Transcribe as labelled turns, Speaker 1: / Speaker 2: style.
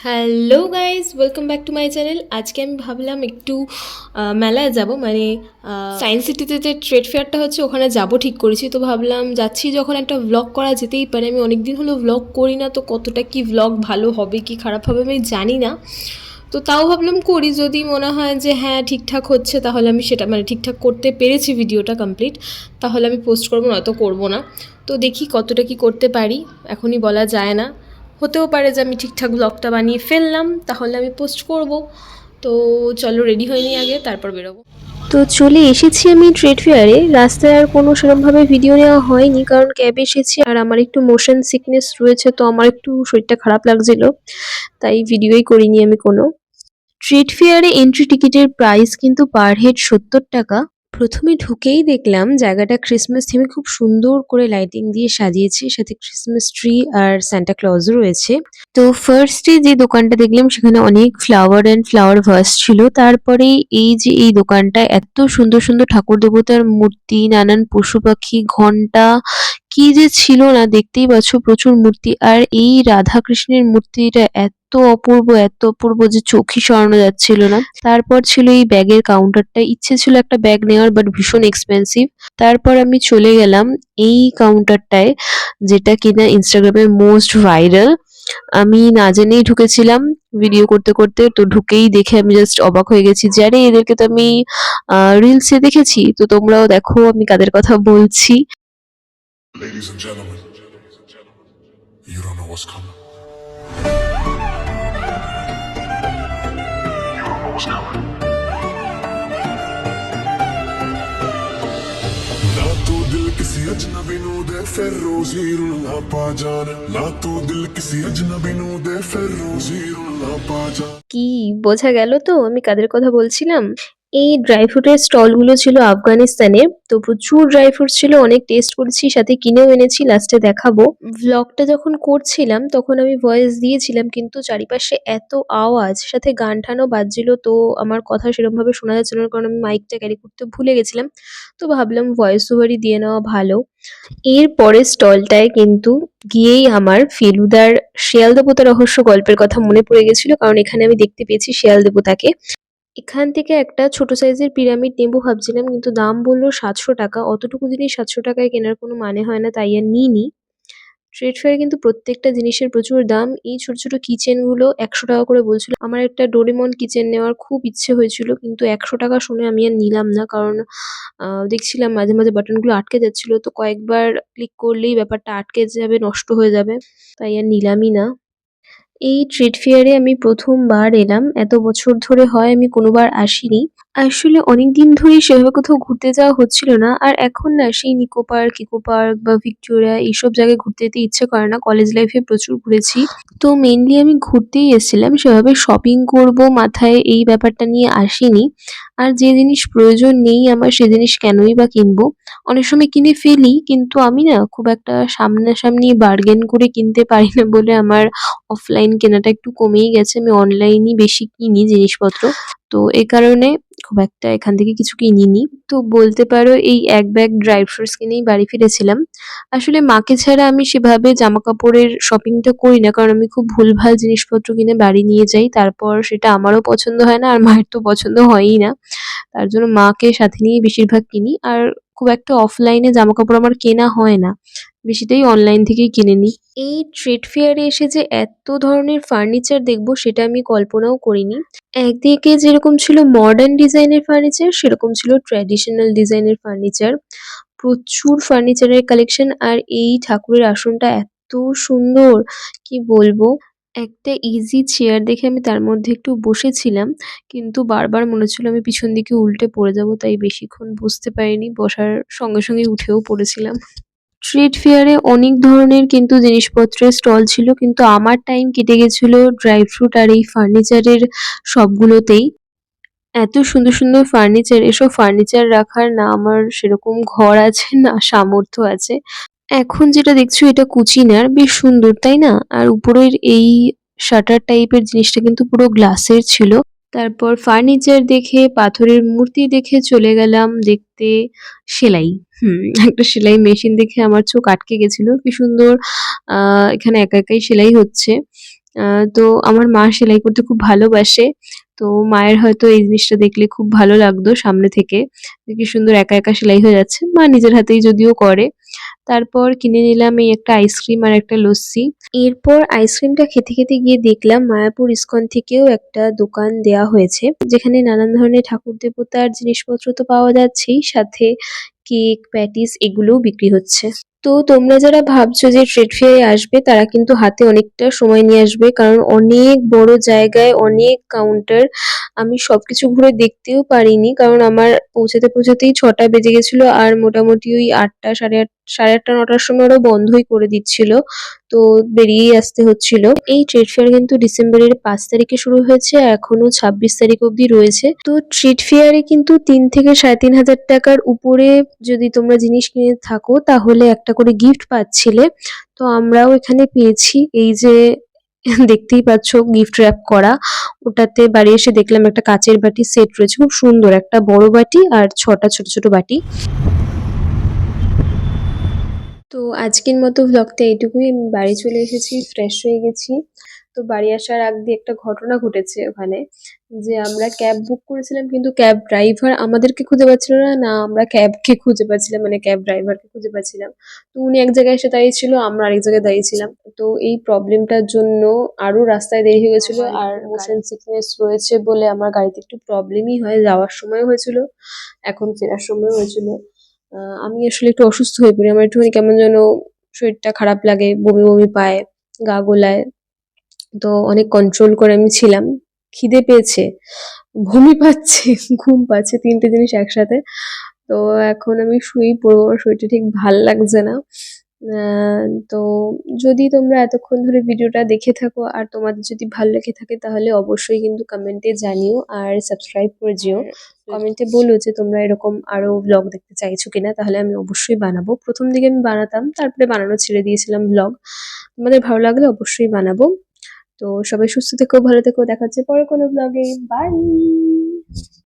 Speaker 1: Hello guys, welcome back to my channel. আজকে আমি ভাবলাম একটু মেলায় যাব, মানে সায়েন্স সিটিতে যে ট্রেড ফেয়ারটা হচ্ছে ওখানে যাব ঠিক করেছি। তো ভাবলাম যাচ্ছি যখন একটা ভ্লগ করা যেতেই পারে। আমি অনেক দিন হলো ভ্লগ করি না, তো কতটা কি ভ্লগ ভালো হবে কি খারাপ হবে আমি জানি না। তো তাও ভাবলাম করি, যদি মনে হয় যে হ্যাঁ ঠিকঠাক হচ্ছে তাহলে আমি সেটা মানে ঠিকঠাক করতে পেরেছি ভিডিওটা কমপ্লিট, তাহলে আমি পোস্ট করবো, নয়তো করবো না। তো দেখি কতটা কি করতে পারি, এখনই বলা যায় না। হতেও পারে যে আমি ঠিকঠাক ব্লগটা বানিয়ে ফেললাম, তাহলে আমি পোস্ট করব। তো চলো রেডি হয়ে নিই আগে, তারপর বেরোবো।
Speaker 2: তো চলে এসেছি আমি ট্রেড ফেয়ারে। রাস্তায় আর কোনো সেরকমভাবে ভিডিও নেওয়া হয়নি, কারণ ক্যাবে এসেছি আর আমার একটু মোশন সিকনেস রয়েছে, তো আমার একটু শরীরটা খারাপ লাগছিল, তাই ভিডিওই করিনি আমি কোনো। ট্রেড ফেয়ারে এন্ট্রি টিকিটের প্রাইস কিন্তু পার হেড 70 টাকা। প্রথমে ঢুকেই দেখলাম জায়গাটা ক্রিসমাস থিমে খুব সুন্দর করে লাইটিং দিয়ে সাজিয়েছে, সাথে ক্রিসমাস ট্রি আর সান্টা ক্লজও রয়েছে। তো ফার্স্টে যে দোকানটা দেখলাম সেখানে অনেক ফ্লাওয়ার অ্যান্ড ফ্লাওয়ার ভাস ছিল। তারপরে এই দোকানটা এত সুন্দর সুন্দর ঠাকুর দেবতার মূর্তি, নানান পশু পাখি, ঘন্টা, কি যে ছিল না, দেখতেই পাচ্ছ প্রচুর মূর্তি। আর এই রাধা কৃষ্ণের মূর্তিটা এত অপূর্ব যে চোখই সরানো যাচ্ছিল না। তারপর ছিল এই ব্যাগের কাউন্টারটা, ইচ্ছে ছিল একটা ব্যাগ নেওয়ার, বাট ভীষণ এক্সপেন্সিভ। তারপর আমি চলে গেলাম এই কাউন্টারটায়, যেটা কিনা ইনস্টাগ্রামে মোস্ট ভাইরাল। আমি না জেনেই ঢুকেছিলাম ভিডিও করতে করতে, তো ঢুকেই দেখে আমি জাস্ট অবাক হয়ে গেছি যে আরে এদেরকে তো আমি রিলসে দেখেছি। তো তোমরাও দেখো আমি কাদের কথা বলছি।
Speaker 3: Ladies and gentlemen, you don't know what's coming. You don't know what's coming. ना तू दिल किसी अजनबी नू दे फिर रोजी रुलना पा जान ना तू दिल किसी अजनबी नू दे फिर रोजी रुलना पा जान।
Speaker 2: কি বোঝা গেল তো আমি কাদের কথা বলছিলাম? এই ড্রাই ফ্রুটের স্টলগুলো ছিল আফগানিস্তানে। তো প্রচুর ড্রাই ফ্রুটস ছিল, অনেক টেস্ট করেছি, সাথে কিনেও এনেছি, লাস্টে দেখাবো। ভ্লগটা যখন করছিলাম তখন আমি ভয়েস দিয়েছিলাম, কিন্তু চারিপাশে এত আওয়াজ, সাথে গান টানও বাজছিল, তো আমার কথা সেরকমভাবে শোনা যাচ্ছিল না, কারণ আমি মাইকটা ক্যারি করতে ভুলে গেছিলাম। তো ভাবলাম ভয়েস ওভারই দিয়ে নেওয়া ভালো। এর পরের স্টলটায় কিন্তু গিয়েই আমার ফেলুদার শেয়াল দেবতা রহস্য গল্পের কথা মনে পড়ে গেছিল, কারণ এখানে আমি দেখতে পেয়েছি শেয়াল দেবতাকে। এখান থেকে একটা ছোট সাইজের পিরামিড নেবো ভাবছিলাম, কিন্তু দাম বললো 700 টাকা। অতটুকু জিনিস 700 টাকায় কেনার কোনো মানে হয় না, তাই আর নিইনি। ট্রেড ফেয়ারে কিন্তু প্রত্যেকটা জিনিসের প্রচুর দাম। এই ছোট ছোট কিচেন গুলো 100 টাকা করে বলছিল। আমার একটা ডোরেমন কিচেন নেওয়ার খুব ইচ্ছে হয়েছিল, কিন্তু 100 টাকা শুনে আমি আর নিলাম না, কারণ দেখছিলাম মাঝে মাঝে বাটনগুলো আটকে যাচ্ছিল, তো কয়েকবার ক্লিক করলেই ব্যাপারটা আটকে যাবে, নষ্ট হয়ে যাবে, তাই আর নিলামই না। এই ট্রেড ফেয়ারে আমি প্রথমবার এলাম, এত বছর ধরে হয় আমি কোনোবার আসিনি। আসলে অনেকদিন ধরেই সেভাবে কোথাও ঘুরতে যাওয়া হচ্ছিল না, আর এখন না সেই ইকো পার্ক বা ভিক্টোরিয়া এইসব জায়গায় ঘুরতে যেতে ইচ্ছে করে না। কলেজ লাইফে প্রচুর ঘুরেছি, তো মেনলি আমি ঘুরতেই এসেছিলাম, সেভাবে শপিং করব মাথায় এই ব্যাপারটা নিয়ে আসিনি। আর যে জিনিস প্রয়োজন নেই আমার সে জিনিস কেনই বা কিনবো। অনেক সময় কিনে ফেলি, কিন্তু আমি না খুব একটা সামনাসামনি বার্গেন করে কিনতে পারি না বলে আমার অফলাইন কেনাটা একটু কমেই গেছে। আমি অনলাইনই বেশি কিনি জিনিসপত্র। তো এ কারণে খুব একটা এখান থেকে কিছু কিনিনি। তো বলতে পারো এই এক ব্যাগ ড্রাই ফ্রুটস কিনেই বাড়ি ফিরেছিলাম। আসলে মাকে ছাড়া আমি সেভাবে জামাকাপড়ের শপিংটা করি না, কারণ আমি খুব ভুলভাল জিনিসপত্র কিনে বাড়ি নিয়ে যাই। তারপর সেটা আমারও পছন্দ হয় না, আর মায়ের তো পছন্দ হয়ই না। তার জন্য মাকে সাথে নিয়েই বেশিরভাগ কিনি। আর খুব একটা অফলাইনে জামাকাপড় আমার কেনা হয় না। বেশিটাই অনলাইন থেকেই কিনে নিই। এই ট্রেড ফেয়ারে এসে যে এত ধরনের ফার্নিচার দেখবো সেটা আমি কল্পনাও করিনি। একদিকে যেরকম ছিল মডার্ন ডিজাইনের ফার্নিচার, সেরকম ছিল ট্র্যাডিশনাল ডিজাইনের ফার্নিচার। প্রচুর ফার্নিচারের কালেকশন, আর এই ঠাকুরের আসনটা এত সুন্দর, কি বলবো। একটা ইজি চেয়ার দেখে আমি তার মধ্যে একটু বসেছিলাম, কিন্তু বারবার মনে হচ্ছিল আমি পিছন দিকে উল্টে পড়ে যাব, তাই বেশিক্ষণ বসতে পারিনি, বসার সঙ্গে সঙ্গে উঠেও পড়েছিলাম। ট্রেড ফেয়ারে অনেক ধরনের কিন্তু জিনিসপত্রের স্টল ছিল, কিন্তু আমার টাইম কেটে গেছিল ড্রাই ফ্রুট আর এই ফার্নিচারের সবগুলোতেই। এত সুন্দর সুন্দর ফার্নিচার, এসব ফার্নিচার রাখার না আমার সেরকম ঘর আছে না সামর্থ্য আছে। এখন যেটা দেখছো এটা কুচিনার, বেশ সুন্দর তাই না? আর উপরের এই শাটার টাইপের জিনিসটা কিন্তু পুরো গ্লাসের ছিল। তারপর ফার্নিচার দেখে, পাথরের মূর্তি দেখে চলে গেলাম দেখতে সেলাই। একটা সেলাই মেশিন দেখে আমার চোখ আটকে গেছিল, কি সুন্দর এখানে একা একাই সেলাই হচ্ছে। তো আমার মা সেলাই করতে খুব ভালোবাসে। তো মায়ের হয়তো এই জিনিসটা দেখলে খুব ভালো লাগতো সামনে থেকে। যে কি সুন্দর একা, একা সেলাই হয়ে যাচ্ছে। মা নিজের হাতেই যদিও করে। তারপর কিনে নিলাম এই একটা আইসক্রিম আর একটা লস্যি। এরপর আইসক্রিমটা খেতে, খেতে গিয়ে দেখলাম মায়াপুর ইস্কন থেকেও একটা দোকান দেয়া হয়েছে। যেখানে নানান ধরনের ঠাকুর দেবতার জিনিসপত্র তো পাওয়া যাচ্ছেই, সাথে কেক, প্যাটিস এগুলোও বিক্রি হচ্ছে। তো তোমরা যারা ভাবছো যে ট্রেড ফেয়ারে আসবে তারা কিন্তু হাতে অনেকটা সময় নিয়ে আসবে, কারণ অনেক বড় জায়গায় অনেক কাউন্টার। আমি সবকিছু ঘুরে দেখতেও পারিনি, কারণ আমার পৌঁছাতে পৌঁছাতেই 6টা বেজে গেছিল, আর মোটামুটি ওই 8টা সাড়ে আটটা 9টার সময় ওরা বন্ধই করে দিচ্ছিল। তো বেরিয়েই আসতে হচ্ছিল। এই ট্রেড ফেয়ার কিন্তু ডিসেম্বরের 5 তারিখে শুরু হয়েছে, এখনো 26 তারিখ অবধি রয়েছে। তো ট্রেড ফেয়ারে কিন্তু 3 থেকে 3,500 টাকার উপরে যদি তোমরা জিনিস কিনে থাকো তাহলে একটা করে গিফট পাচ্ছিলে। তো আমরাও এখানে পেয়েছি, এই যে দেখতেই পাচ্ছ গিফট র্যাপ করা। ওটাতে বাড়ি এসে দেখলাম একটা কাচের বাটি সেট রয়েছে, খুব সুন্দর, একটা বড় বাটি আর 6টা ছোট ছোট বাটি। তো আজকের মতো ভ্লগটা এইটুকুই। আমি বাড়ি চলে এসেছি, ফ্রেশ হয়ে গেছি। তো বাড়ি আসার আগ দিয়ে একটা ঘটনা ঘটেছে ওখানে, যে আমরা ক্যাব বুক করেছিলাম কিন্তু ক্যাব ড্রাইভার আমাদেরকে খুঁজে পাচ্ছিল না, না আমরা ক্যাবকে খুঁজে পাচ্ছিলাম, মানে ক্যাব ড্রাইভারকে খুঁজে পাচ্ছিলাম। তো উনি এক জায়গায় এসে দাঁড়িয়েছিল, আমরা আরেক জায়গায় দাঁড়িয়েছিলাম। তো এই প্রবলেমটার জন্য আরো রাস্তায় দেরি হয়ে গেছিল, আর মোশন সিকনেস রয়েছে বলে আমার গাড়িতে একটু প্রবলেমই হয়, যাওয়ার সময় হয়েছিল, এখন ফেরার সময় হয়েছিল। আমি আসলে একটু অসুস্থ হয়ে পড়ি, আমার একটুখানি কেমন যেন শরীরটা খারাপ লাগে, বমি বমি পায়, গা গোলায়। তো অনেক কন্ট্রোল করে আমি ছিলাম। খিদে পেয়েছে, বমি পাচ্ছে, ঘুম পাচ্ছে, 3টে জিনিস একসাথে। তো এখন আমি শুয়েই পড়বো, আমার শরীরটা ঠিক ভাল লাগছে না। তো যদি তোমরা এতক্ষণ ধরে ভিডিওটা দেখে থাকো আর তোমাদের যদি ভালো লেগে থাকে তাহলে অবশ্যই কিন্তু কমেন্টে জানিও আর সাবস্ক্রাইব করে যেও। কমেন্টে বলো যে তোমরা এরকম আরো ব্লগ দেখতে চাইছো কিনা, তাহলে আমি অবশ্যই বানাবো। প্রথম দিকে আমি বানাতাম, তারপরে বানানো ছেড়ে দিয়েছিলাম ব্লগ। তোমাদের ভালো লাগলে অবশ্যই বানাবো। তো সবাই সুস্থ থেকো, ভালো থেকো, দেখা হচ্ছে পরে কোনো ব্লগে। বাই।